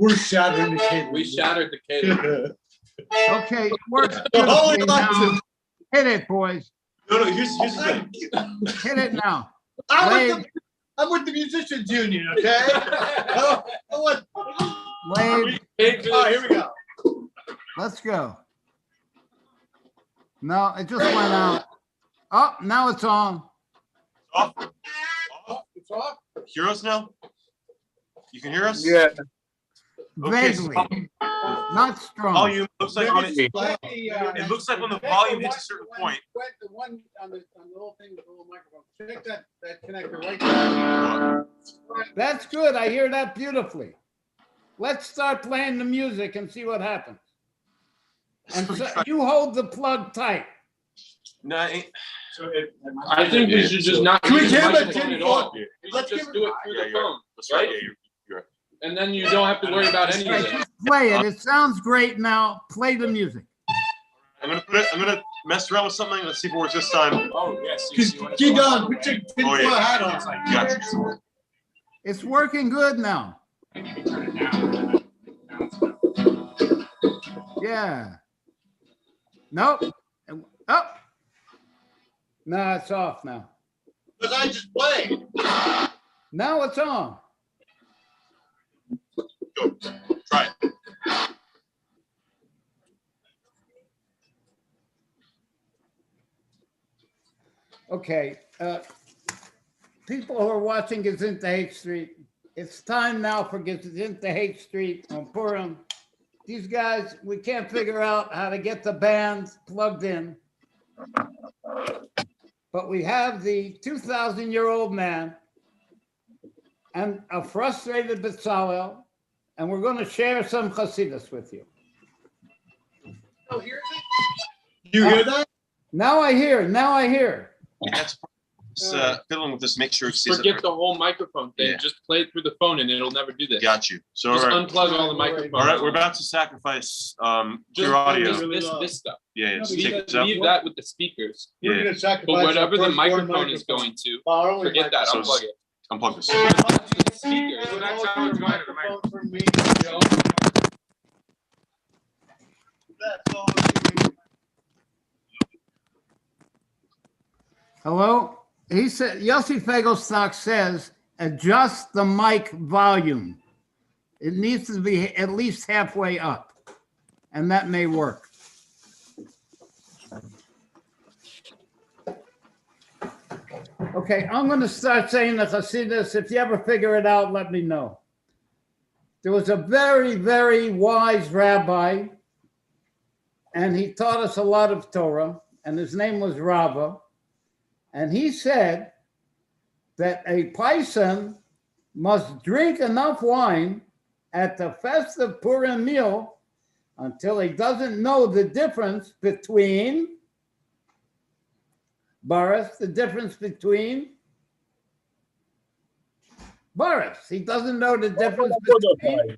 We're shattering the cable. We shattered the cable. Okay, it works beautifully now. Hit it, boys. No, here's the thing. Hit it now. I'm with the musicians union, okay? Wade. Oh, here we go. Let's go. No, it just went out. Oh, now it's on. Off. It's off. Hear us now? You can hear us? Yeah. Vaguely. Not strong. Volume looks like when it looks like when the volume hits a certain point. The one on the little thing with the little microphone. Check that connector right there. That's good. I hear that beautifully. Let's start playing the music and see what happens. And so you hold the plug tight. No, I think we should just not Can we use the give it a microphone 10 at all. foot? We should Let's just give do it through the phone, that's right. right? Yeah, you're right. And then you don't have to worry about any of Right, it. just play it. It sounds great now. Play the music. I'm gonna mess around with something. Let's see if it works this time. Oh, yes. Keep going. Put your tinfoil hat on. Gotcha. It's working good now. Yeah. Nope. Oh. No, it's off now. Because I just played. Now it's on. Go. Try it. Okay. People who are watching Gezintahait Street, it's time now for Gezintahait Street on Purim. These guys, we can't figure out how to get the bands plugged in. But we have the 2,000-year-old man and a frustrated Bezalel, and we're going to share some Hasidus with you. Oh, here's it? You hear that? Now I hear. That's fiddling with this. Make sure it Just stays forget up the whole microphone thing. Yeah. Just play it through the phone and it'll never do there. this. Got you. So Just all right. unplug all the microphones. All right, we're about to sacrifice Just your audio. this stuff. Yeah, just Leave, take this out. leave that with the speakers. We're Yeah, gonna sacrifice But whatever our the firstborn microphone is going to, Our only forget that. So Unplug it. unplug this. Speakers. That's how it's going to the microphone. For me. That's all. Hello? He said, Yossi Fagelstock says, adjust the mic volume. It needs to be at least halfway up, and that may work. Okay, I'm going to start saying the Hasidus. If you ever figure it out, let me know. There was a very, very wise rabbi, and he taught us a lot of Torah, and his name was Rava. And he said that a Paisan must drink enough wine at the festive Purim meal until he doesn't know the difference between Boris, the difference between Boris. He doesn't know the difference between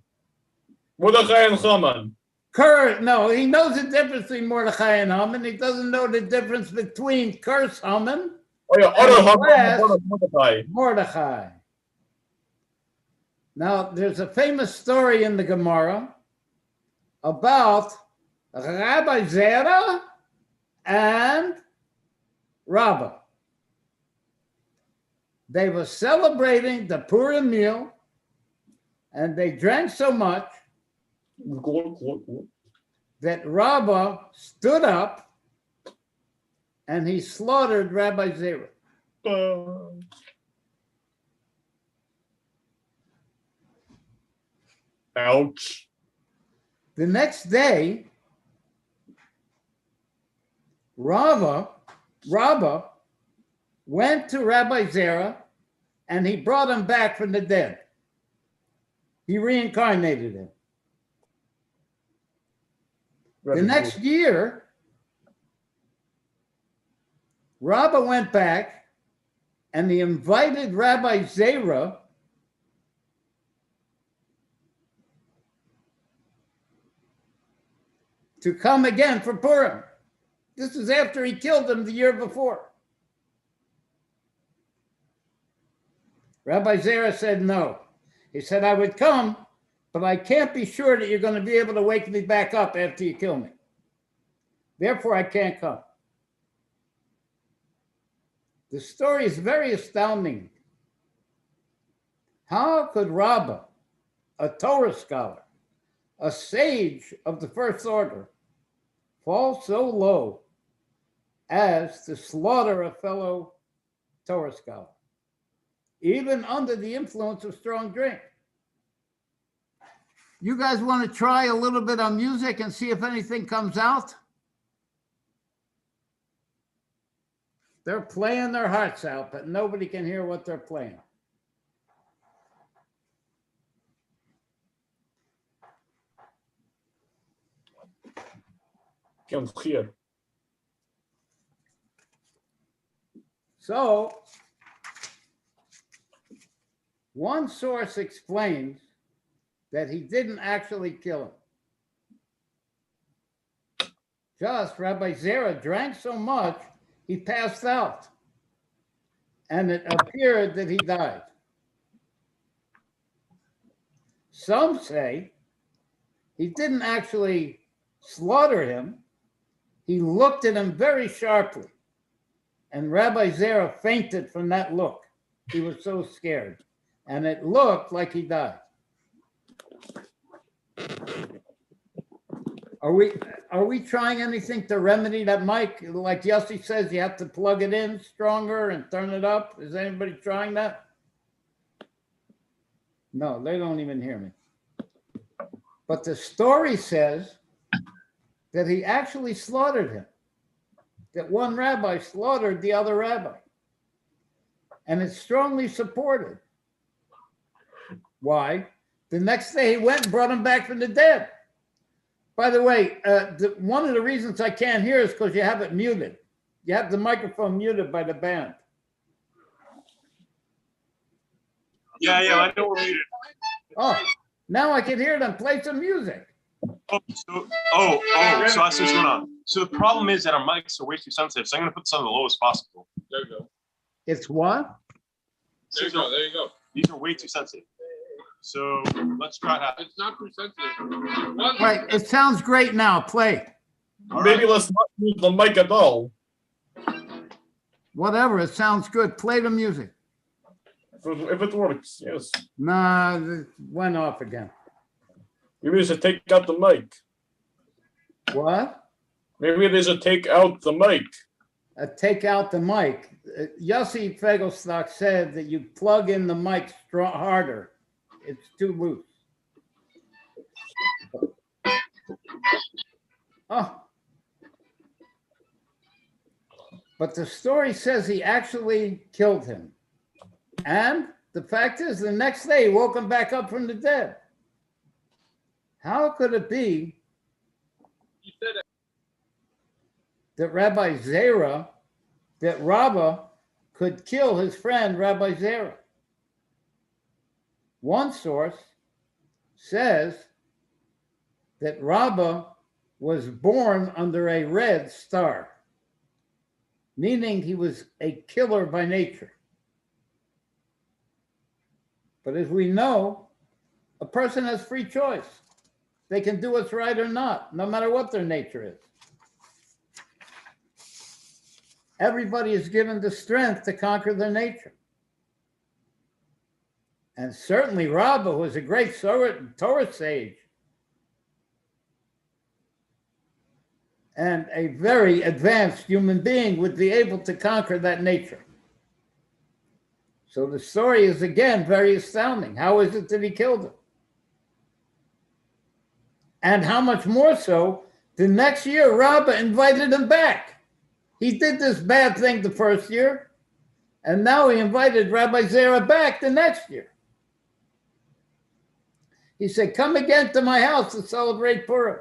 Mordechai and Haman. No, he knows the difference between Mordechai and Haman. He doesn't know the difference between curse Haman Oh yeah, other and Haman, Mordechai. Mordechai. Now, there's a famous story in the Gemara about Rabbi Zera and Rabbah. They were celebrating the Purim meal, and they drank so much that Rabbah stood up and he slaughtered Rabbi Zera. Ouch. The next day, Rabbah went to Rabbi Zera and he brought him back from the dead. He reincarnated him. The next year, Rabbah went back and he invited Rabbi Zera to come again for Purim. This is after he killed him the year before. Rabbi Zera said no. He said, I would come, but I can't be sure that you're going to be able to wake me back up after you kill me. Therefore, I can't come. The story is very astounding. How could Rabbah, a Torah scholar, a sage of the first order, fall so low as to slaughter a fellow Torah scholar, even under the influence of strong drink? You guys want to try a little bit on music and see if anything comes out? They're playing their hearts out, but nobody can hear what they're playing. Can't hear. So, one source explains that he didn't actually kill him. Just Rabbi Zera drank so much, he passed out. And it appeared that he died. Some say he didn't actually slaughter him. He looked at him very sharply. And Rabbi Zera fainted from that look. He was so scared. And it looked like he died. Are we trying anything to remedy that mic? Like Yossi says, you have to plug it in stronger and turn it up. Is anybody trying that? No, they don't even hear me. But the story says that he actually slaughtered him. That one rabbi slaughtered the other rabbi. And it's strongly supported. Why? The next day he went and brought him back from the dead. By the way, one of the reasons I can't hear is because you have it muted. You have the microphone muted by the band. Yeah, I know we're muted. Oh, now I can hear them play some music. So I see what's going on. So the problem is that our mics are way too sensitive, so I'm going to put some on the lowest possible. There you go. It's what? There you go. There you go. These are way too sensitive. So let's try that. It's not too sensitive. All right, it sounds great now. Play. Maybe let's not use the mic at all. Whatever, it sounds good. Play the music. If it works, yes. Nah, it went off again. Maybe they should take out the mic. What? Maybe they should take out the mic. Take out the mic. Yossi Fegelstock said that you plug in the mic harder. It's too loose. Oh. But the story says he actually killed him. And the fact is, the next day he woke him back up from the dead. How could it be that Rabbi Zera, that Rabbah could kill his friend Rabbi Zera? One source says that Rabbah was born under a red star, meaning he was a killer by nature. But as we know, a person has free choice. They can do what's right or not, no matter what their nature is. Everybody is given the strength to conquer their nature. And certainly Rabbah was a great Torah sage and a very advanced human being would be able to conquer that nature. So the story is again very astounding. How is it that he killed him? And how much more so, the next year Rabbah invited him back. He did this bad thing the first year, and now he invited Rabbi Zera back the next year. He said, come again to my house to celebrate Purim.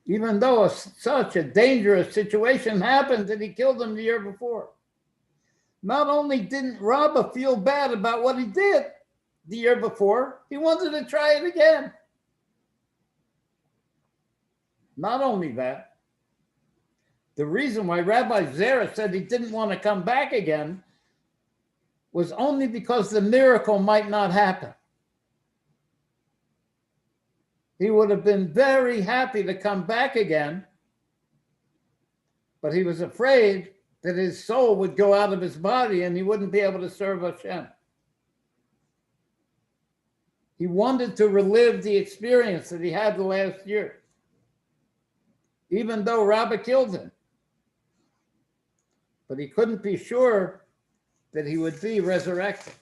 Even though such a dangerous situation happened that he killed him the year before. Not only didn't Rabbah feel bad about what he did the year before, he wanted to try it again. Not only that, the reason why Rabbi Zera said he didn't want to come back again was only because the miracle might not happen. he would have been very happy to come back again, but he was afraid that his soul would go out of his body and he wouldn't be able to serve Hashem. He wanted to relive the experience that he had the last year, even though Rabbi killed him. But he couldn't be sure that he would be resurrected.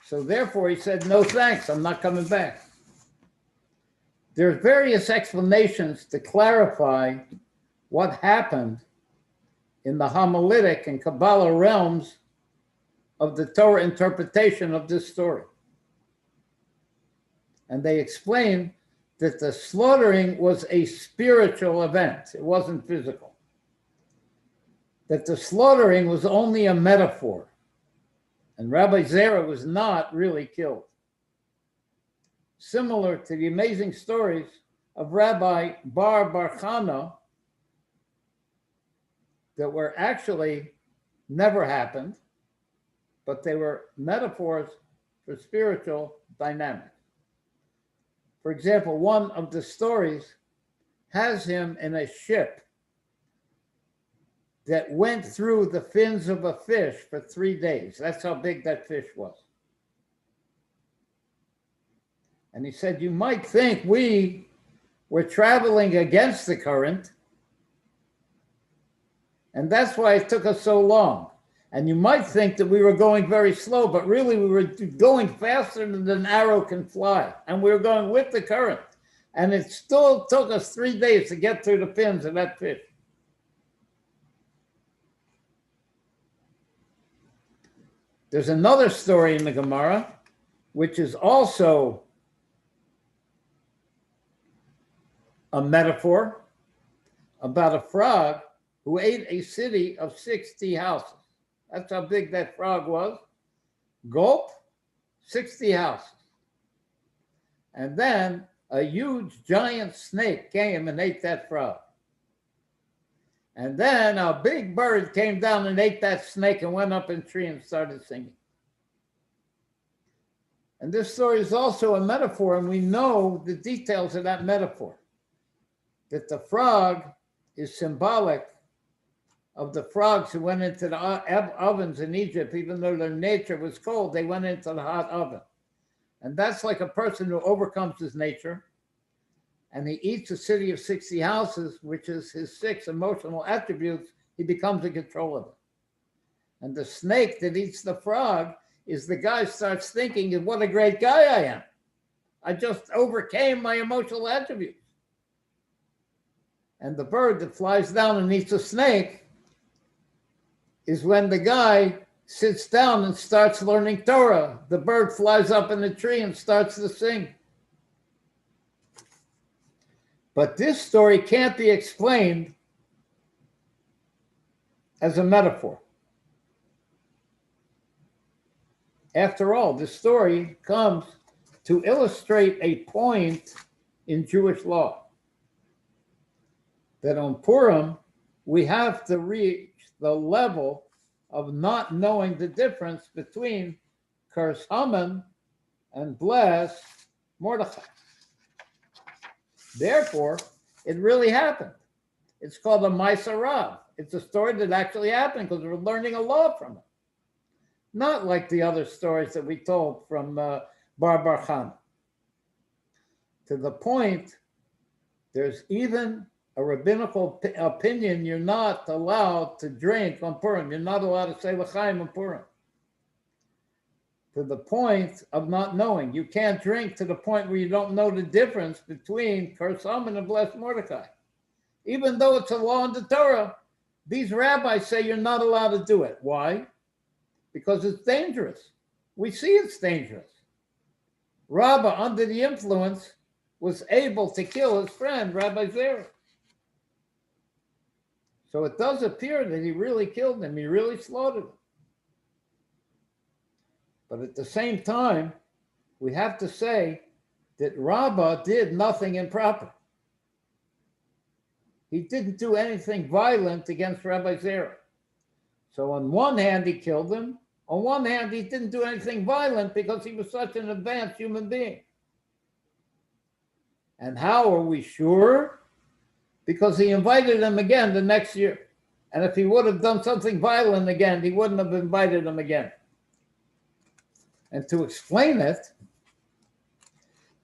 So therefore he said, no thanks, I'm not coming back. There are various explanations to clarify what happened in the homiletic and Kabbalah realms of the Torah interpretation of this story. And they explain that the slaughtering was a spiritual event. It wasn't physical. That the slaughtering was only a metaphor. And Rabbi Zera was not really killed. Similar to the amazing stories of Rabbi Bar Chana that were actually never happened, but they were metaphors for spiritual dynamics. For example, one of the stories has him in a ship that went through the fins of a fish for 3 days. That's how big that fish was. And he said, you might think we were traveling against the current, and that's why it took us so long. And you might think that we were going very slow, but really we were going faster than an arrow can fly. And we were going with the current. And it still took us 3 days to get through the fins of that fish. There's another story in the Gemara, which is also a metaphor about a frog who ate a city of 60 houses. That's how big that frog was. Gulp, 60 houses. And then a huge giant snake came and ate that frog. And then a big bird came down and ate that snake and went up in a tree and started singing. And this story is also a metaphor, and we know the details of that metaphor. That the frog is symbolic of the frogs who went into the ovens in Egypt. Even though their nature was cold, they went into the hot oven. And that's like a person who overcomes his nature, and he eats a city of 60 houses, which is his 6 emotional attributes. He becomes in control of it. And the snake that eats the frog is the guy who starts thinking, what a great guy I am. I just overcame my emotional attributes. And the bird that flies down and eats a snake is when the guy sits down and starts learning Torah. The bird flies up in the tree and starts to sing. But this story can't be explained as a metaphor. After all, this story comes to illustrate a point in Jewish law. That on Purim, we have to reach the level of not knowing the difference between curse Haman and bless Mordechai. Therefore, it really happened. It's called a Maaseh Rav. It's a story that actually happened because we're learning a law from it. Not like the other stories that we told from Bar Chana. To the point, there's even a rabbinical opinion you're not allowed to drink on Purim. You're not allowed to say l'chaim on Purim. To the point of not knowing. You can't drink to the point where you don't know the difference between curse Haman and blessed Mordechai. Even though it's a law in the Torah, these rabbis say you're not allowed to do it. Why? Because it's dangerous. We see it's dangerous. Rabbah, under the influence, was able to kill his friend, Rabbi Zera. So it does appear that he really killed him. He really slaughtered him. But at the same time, we have to say that Rabbah did nothing improper. He didn't do anything violent against Rabbi Zera. So on one hand, he killed him. On one hand, he didn't do anything violent because he was such an advanced human being. And how are we sure? Because he invited him again the next year. And if he would have done something violent again, he wouldn't have invited him again. And to explain it,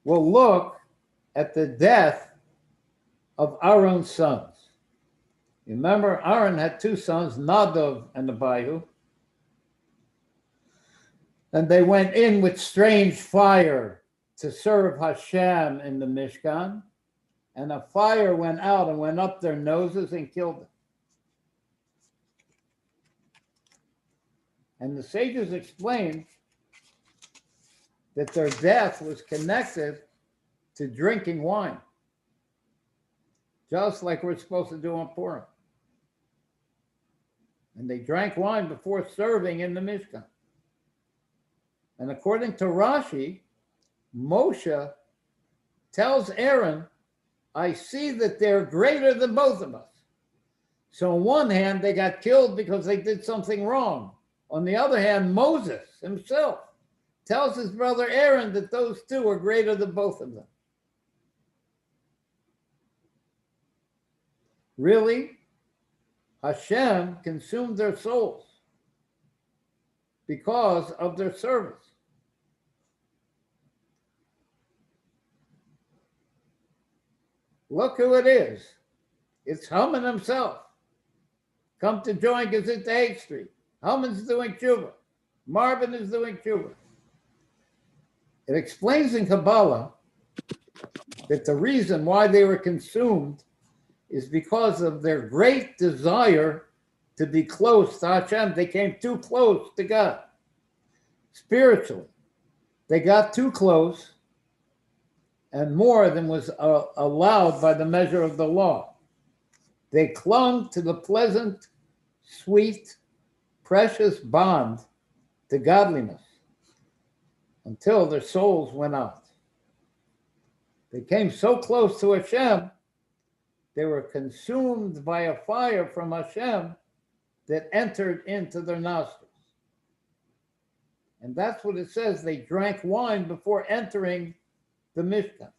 we'll look at the death of Aaron's sons. Remember, Aaron had two sons, Nadav and Abihu. And they went in with strange fire to serve Hashem in the Mishkan. And a fire went out and went up their noses and killed them. And the sages explained that their death was connected to drinking wine, just like we're supposed to do on Purim. And they drank wine before serving in the Mishkan. And according to Rashi, Moshe tells Aaron, I see that they're greater than both of us. So on one hand, they got killed because they did something wrong. On the other hand, Moses himself tells his brother Aaron that those two are greater than both of them. Really, Hashem consumed their souls because of their service. Look who it is. It's Haman himself. Come to join Gezintahait Street. Haman's doing tshuva. Marvin is doing tshuva. It explains in Kabbalah that the reason why they were consumed is because of their great desire to be close to Hashem. They came too close to God. Spiritually, they got too close and more than was allowed by the measure of the law. They clung to the pleasant, sweet, precious bond to godliness until their souls went out. They came so close to Hashem, they were consumed by a fire from Hashem that entered into their nostrils. And that's what it says. They drank wine before entering the Mishkan.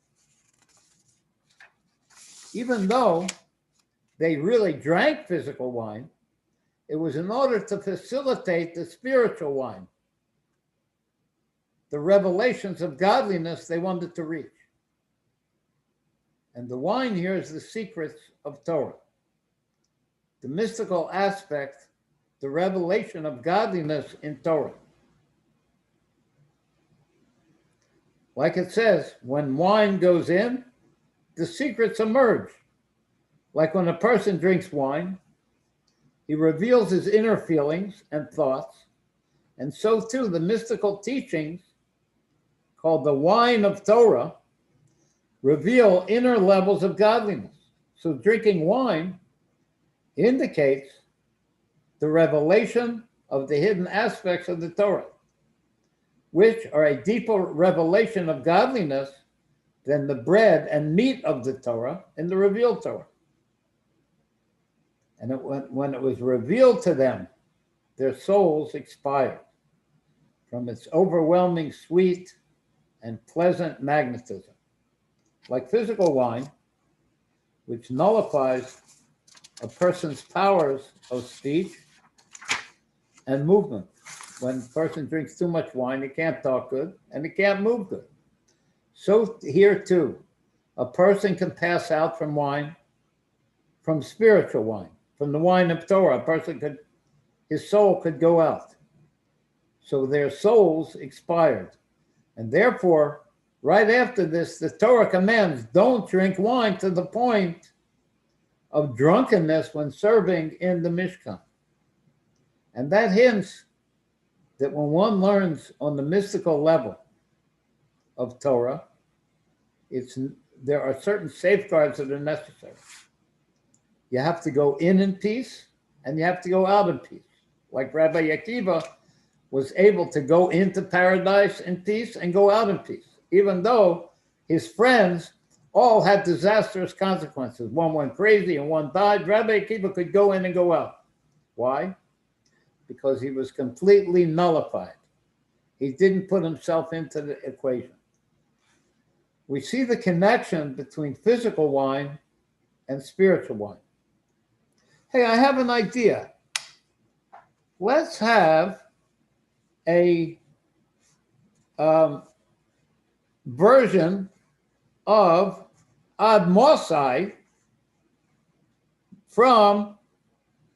Even though they really drank physical wine, it was in order to facilitate the spiritual wine, the revelations of godliness they wanted to reach. And the wine here is the secrets of Torah. The mystical aspect, the revelation of godliness in Torah. Like it says, when wine goes in, the secrets emerge. Like when a person drinks wine, he reveals his inner feelings and thoughts. And so too, the mystical teachings, called the wine of Torah, reveal inner levels of godliness. So drinking wine indicates the revelation of the hidden aspects of the Torah, which are a deeper revelation of godliness than the bread and meat of the Torah in the revealed Torah. And when it was revealed to them, their souls expired from its overwhelming sweet and pleasant magnetism. Like physical wine, which nullifies a person's powers of speech and movement. When a person drinks too much wine, he can't talk good and he can't move good. So here too, a person can pass out from wine, from spiritual wine, from the wine of Torah. A person could, his soul could go out. So their souls expired. And therefore, right after this, the Torah commands, don't drink wine to the point of drunkenness when serving in the Mishkan. And that hints that when one learns on the mystical level of Torah, there are certain safeguards that are necessary. You have to go in peace, and you have to go out in peace. Like Rabbi Akiva was able to go into paradise in peace and go out in peace, even though his friends all had disastrous consequences. One went crazy and one died. Rabbi Akiva could go in and go out. Why? Because he was completely nullified. He didn't put himself into the equation. we see the connection between physical wine and spiritual wine. Hey, I have an idea. Let's have a version of Ad Mosai from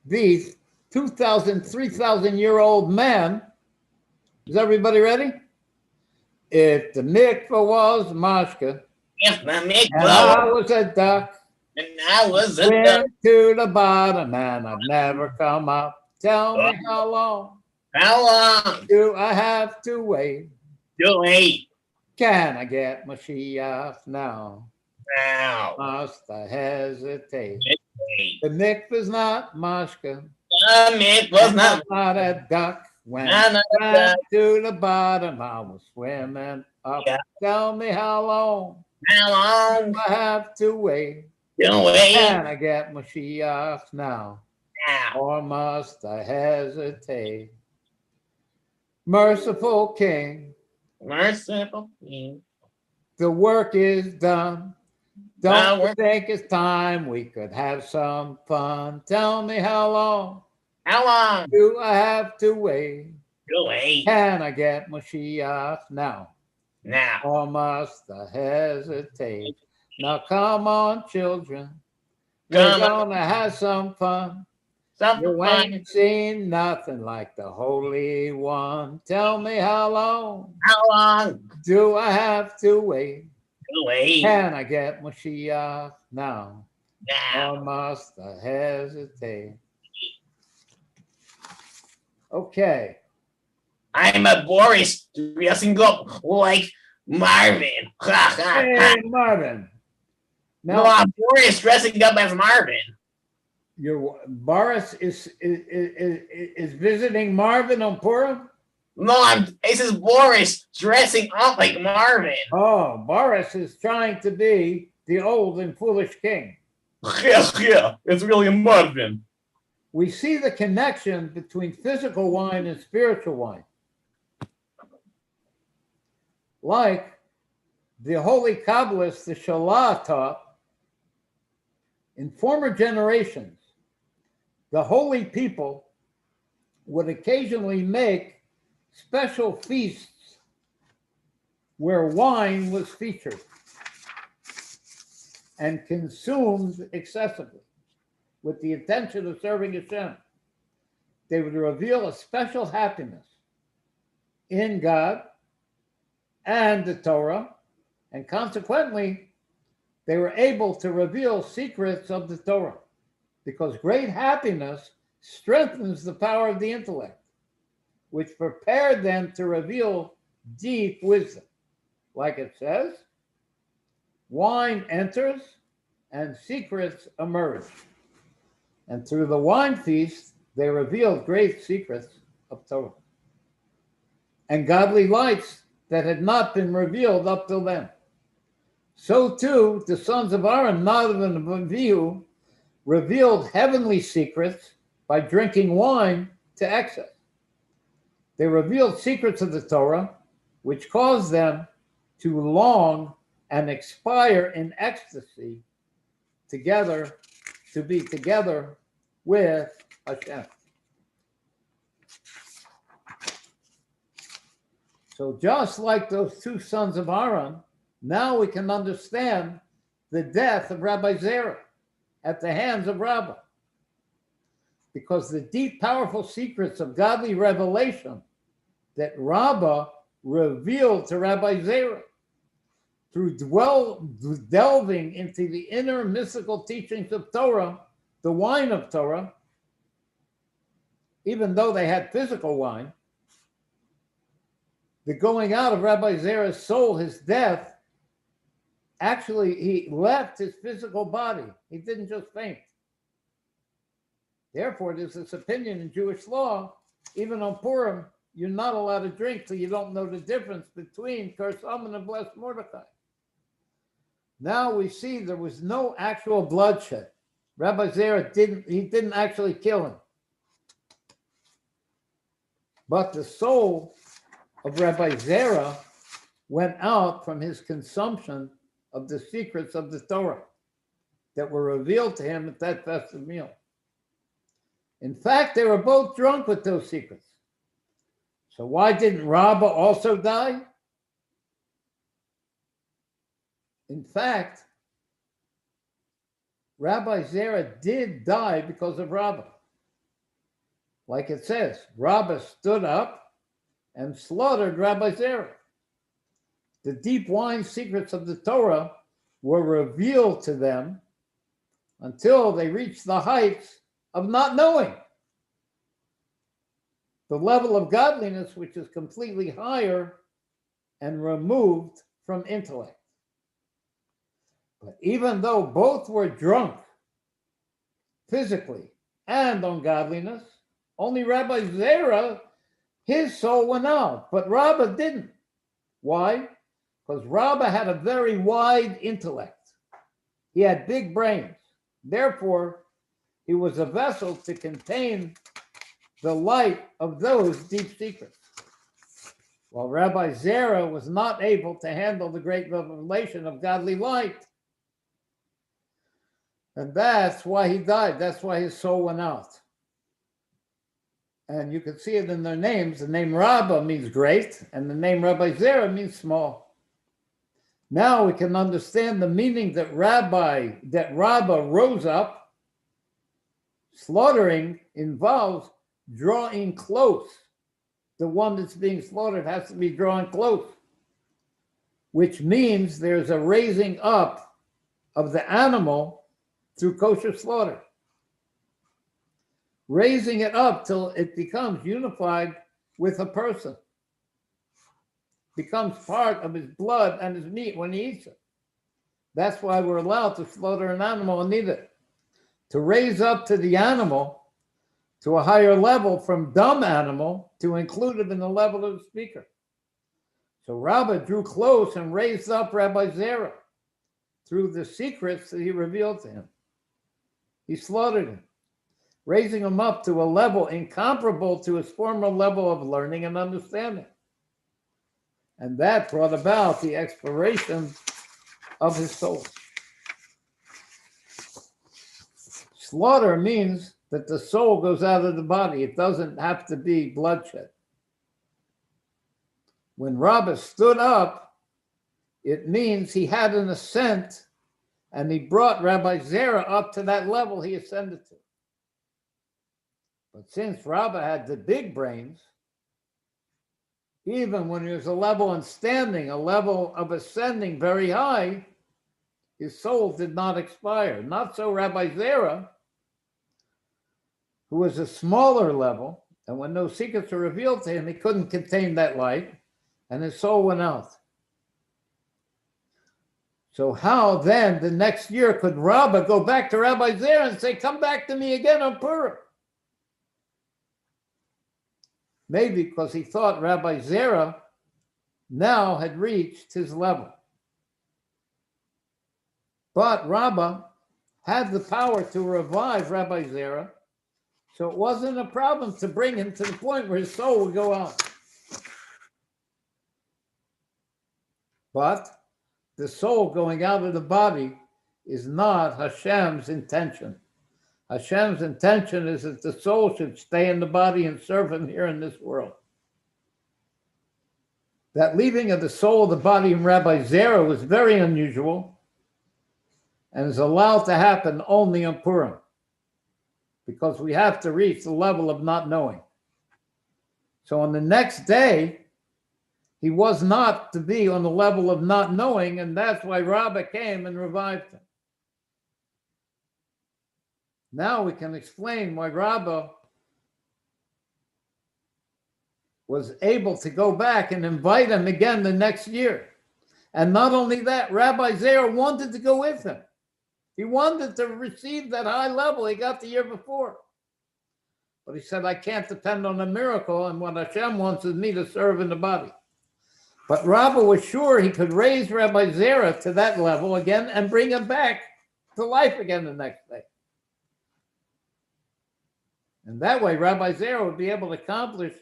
these 2,000, 3,000-year-old man. Is everybody ready? If the mikvah was mashka, If the and mikvah I was a duck, and I was a went duck, to the bottom and I'd never come up. Tell me how long how long do I have to wait? do we Can I get Mashiach now? now? Must I hesitate? Wait. The mikvah's not mashka. The mikvah's I'm not not a duck. When not a I duck. went to the bottom, I was swimming up. Yeah. Tell me how long How long do I have to wait? do we Can I get Mashiach now? now? Or must I hesitate? Merciful King, Merciful King, the work is done. The Don't you work- think it's time we could have some fun? Tell me how long how long do I have to wait? do we Can I get Mashiach now? now? Or must I hesitate? Now come on, children. We're Come on. gonna have some fun. Something You fun. ain't seen nothing like the Holy One. Tell me how long How long do I have to wait? do we Can I get Mashiach now? now? Or must I hesitate? Okay. I'm a Boris dressing up like Marvin. Ha ha ha. Hey, Marvin. No, Now, I'm Boris dressing up as Marvin. your Boris is visiting Marvin on Purim? No, this is Boris dressing up like Marvin. Oh, Boris is trying to be the old and foolish king. Yeah, it's really Marvin. We see the connection between physical wine and spiritual wine. Like the holy Kabbalist, the Shalah, taught, in former generations, the holy people would occasionally make special feasts where wine was featured and consumed excessively with the intention of serving Hashem. They would reveal a special happiness in God and the Torah, and consequently, they were able to reveal secrets of the Torah, because great happiness strengthens the power of the intellect, which prepared them to reveal deep wisdom. Like it says, wine enters and secrets emerge. And through the wine feast, they revealed great secrets of Torah and godly lights that had not been revealed up till then. So too, the sons of Aaron, Nadav and Avihu, revealed heavenly secrets by drinking wine to excess. They revealed secrets of the Torah, which caused them to long and expire in ecstasy together, to be together with Hashem. So just like those two sons of Aaron, now we can understand the death of Rabbi Zerah at the hands of Rabbah. Because the deep, powerful secrets of godly revelation that Rabbah revealed to Rabbi Zerah through delving into the inner mystical teachings of Torah, the wine of Torah, even though they had physical wine, the going out of Rabbi Zerah's soul, his death, actually, he left his physical body. He didn't just faint. Therefore, there's this opinion in Jewish law, even on Purim, you're not allowed to drink till you don't know the difference between Kurs Amen and Blessed Mordecai. Now we see there was no actual bloodshed. Rabbi Zerah didn't actually kill him. But the soul of Rabbi Zerah went out from his consumption of the secrets of the Torah that were revealed to him at that festive meal. In fact, they were both drunk with those secrets. So why didn't Rabbah also die? In fact, Rabbi Zerah did die because of Rabbah. Like it says, Rabbah stood up and slaughtered Rabbi Zerah. The deep wine secrets of the Torah were revealed to them until they reached the heights of not knowing. The level of godliness which is completely higher and removed from intellect. But even though both were drunk physically and on godliness, only Rabbi Zerah, his soul went out, but Rabbah didn't. Why? Because Rabbah had a very wide intellect. He had big brains. Therefore, he was a vessel to contain the light of those deep secrets. While Rabbi Zerah was not able to handle the great revelation of godly light. And that's why he died. That's why his soul went out. And you can see it in their names. The name Rabbah means great, and the name Rabbi Zerah means small. Now we can understand the meaning that Rabbah rose up. Slaughtering involves drawing close. The one that's being slaughtered has to be drawn close, which means there's a raising up of the animal through kosher slaughter. Raising it up till it becomes unified with a person. Becomes part of his blood and his meat when he eats it. That's why we're allowed to slaughter an animal and eat it. To raise up to the animal to a higher level from dumb animal to include it in the level of the speaker. So Rabbah drew close and raised up Rabbi Zerah through the secrets that he revealed to him. He slaughtered him, raising him up to a level incomparable to his former level of learning and understanding. And that brought about the exploration of his soul. Slaughter means that the soul goes out of the body. It doesn't have to be bloodshed. When Rabbah stood up, it means he had an ascent, and he brought Rabbi Zerah up to that level he ascended to. But since Rabbah had the big brains, even when he was a level in standing, a level of ascending very high, his soul did not expire. Not so Rabbi Zerah, who was a smaller level, and when those secrets were revealed to him, he couldn't contain that light, and his soul went out. So how then, the next year, could Rabbah go back to Rabbi Zerah and say, come back to me again on Purim? Maybe because he thought Rabbi Zerah now had reached his level. But Rabbah had the power to revive Rabbi Zerah, so it wasn't a problem to bring him to the point where his soul would go out. But the soul going out of the body is not Hashem's intention. Hashem's intention is that the soul should stay in the body and serve him here in this world. That leaving of the soul of the body in Rabbi Zerah was very unusual and is allowed to happen only on Purim, because we have to reach the level of not knowing. So on the next day, he was not to be on the level of not knowing, and that's why Rabbah came and revived him. Now we can explain why Rabbah was able to go back and invite him again the next year. And not only that, Rabbi Zerah wanted to go with him. He wanted to receive that high level he got the year before. But he said, I can't depend on a miracle, and what Hashem wants is me to serve in the body. But Rabbah was sure he could raise Rabbi Zerah to that level again and bring him back to life again the next day. And that way, Rabbi Zerah would be able to accomplish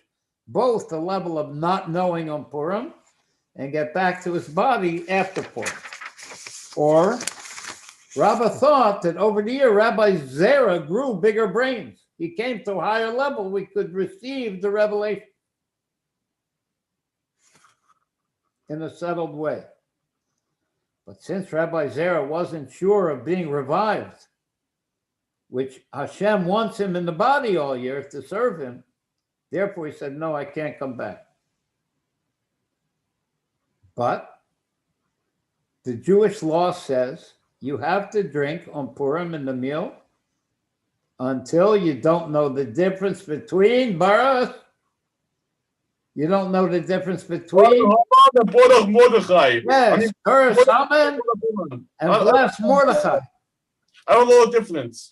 both the level of not knowing on Purim and get back to his body after Purim. Or Rabbi thought that over the year, Rabbi Zera grew bigger brains. He came to a higher level. We could receive the revelation in a settled way. But since Rabbi Zera wasn't sure of being revived, which Hashem wants him in the body all year to serve him, therefore he said, no, I can't come back. But the Jewish law says you have to drink on Purim in the meal until you don't know the difference between Baras. You don't know the difference between Mordechai. yes, curse Haman and bless Mordechai. I don't know the difference.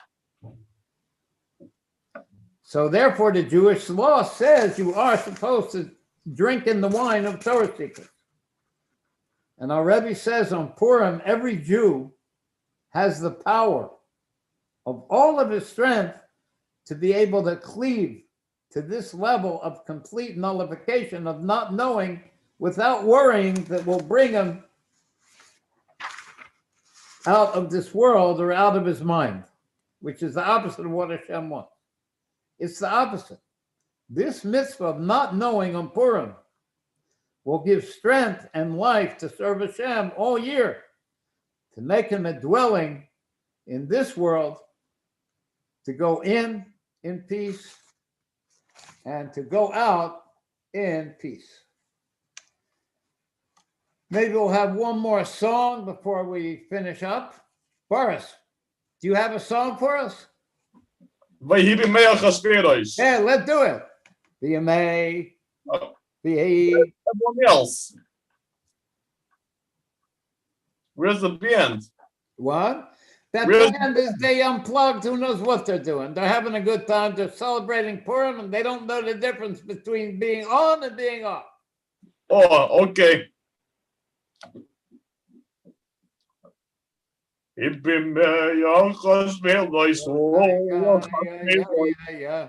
So therefore, the Jewish law says you are supposed to drink in the wine of Torah secrets. And our Rebbe says on Purim, every Jew has the power of all of his strength to be able to cleave to this level of complete nullification of not knowing without worrying that will bring him out of this world or out of his mind, which is the opposite of what Hashem wants. It's the opposite. This mitzvah of not knowing on Purim will give strength and life to serve Hashem all year, to make him a dwelling in this world, to go in peace, and to go out in peace. Maybe we'll have one more song before we finish up. Boris, do you have a song for us? Yeah, let's do it. Everyone else. Where's the band? What? That Where's band is they unplugged. Who knows what they're doing? They're having a good time. They're celebrating Purim, and they don't know the difference between being on and being off. Oh, okay. Oh, yeah.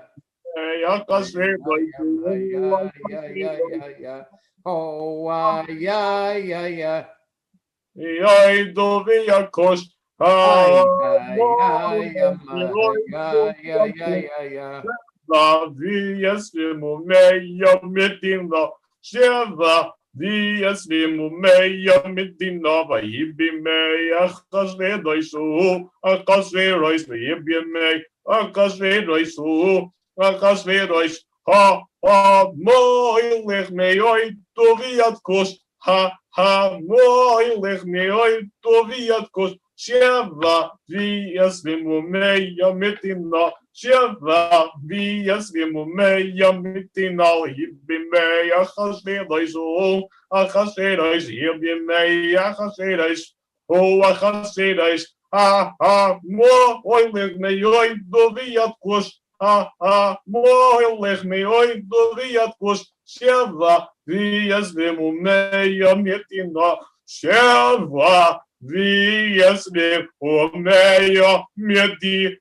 Dies limu meya midina vayibi meya chasvedoisu akasverois vayibi mey akasvedoisu akasverois ha moilech meyoy toviat kos ha moilech meyoy toviat kos sheva dies limu meya midina Sheva dies limu meya midina vayibi meya chasvedoisu Achasverois, Yibim Meya Achasverois, O Achasverois, mo oilech meyoy doviat kos, moilech meyoy doviat kos, Sheva dies limu meya midina, Sheva dies limu meya midina.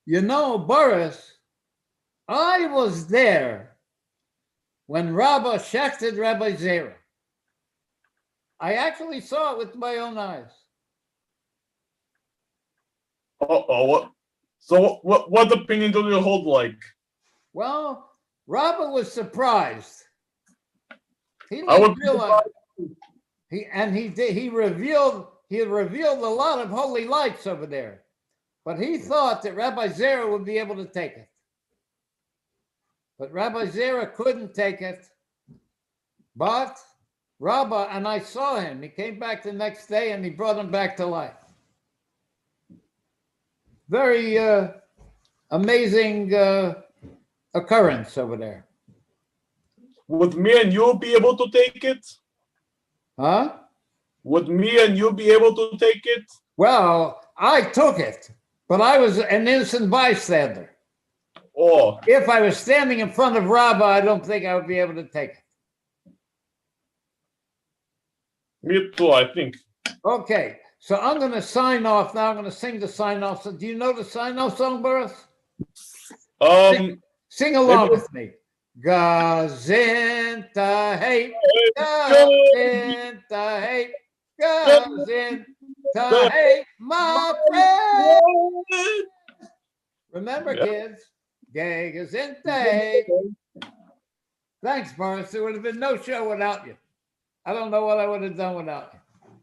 You know, Boris, I was there when Rabbi shechted Rabbi Zera. I actually saw it with my own eyes. What? So what opinion do you hold like? Well, Rabbi was surprised. He didn't realize. He revealed a lot of holy lights over there, but he thought that Rabbi Zera would be able to take it. But Rabbi Zera couldn't take it. But Rabbi, and I saw him, he came back the next day and he brought him back to life. Very amazing occurrence over there. Would me and you be able to take it? Huh? Would me and you be able to take it? Well, I took it, but I was an innocent bystander. Oh. If I was standing in front of Rabbi, I don't think I would be able to take it. Me too, I think. Okay, so I'm going to sign off now. I'm going to sing the sign off. So do you know the sign off song, Boris? Sing along with me. Gezintahait, Gezintahait, Gezintahait, my friend. Remember, Yep. kids, gay Gezintahait. Thanks, Boris. There would have been no show without you. I don't know what I would have done without you.